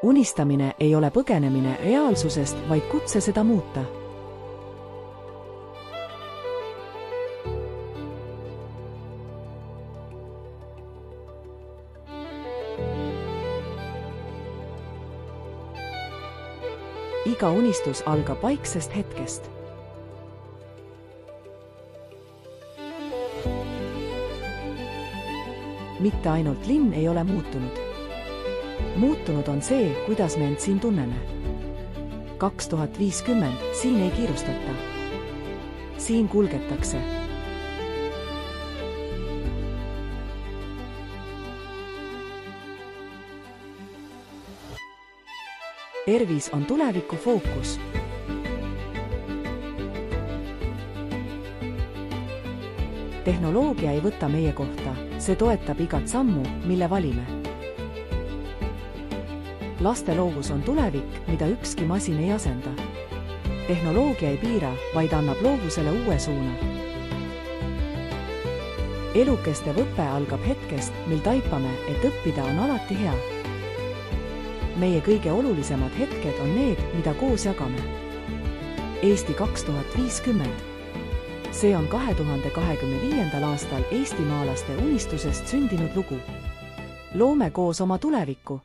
Unistamine ei ole põgenemine reaalsusest, vaid kutse seda muuta. Iga unistus algab vaiksest hetkest. Mitte ainult linn ei ole muutunud. Muutunud on see, kuidas me end siin tunneme. 2050 siin ei kiirustata. Siin kulgetakse. Tervis on tuleviku fookus. Tehnoloogia ei võta meie kohta, see toetab igat sammu, mille valime. Laste loovus on tulevik, mida ükski masin ei asenda. Tehnoloogia ei piira, vaid annab loovusele uue suuna. Elukestev õpe algab hetkest, mil taipame, et õppida on alati hea. Meie kõige olulisemad hetked on need, mida koos jagame. Eesti 2050. See on 2025. aastal eestimaalaste unistusest sündinud lugu. Loome koos oma tulevikku.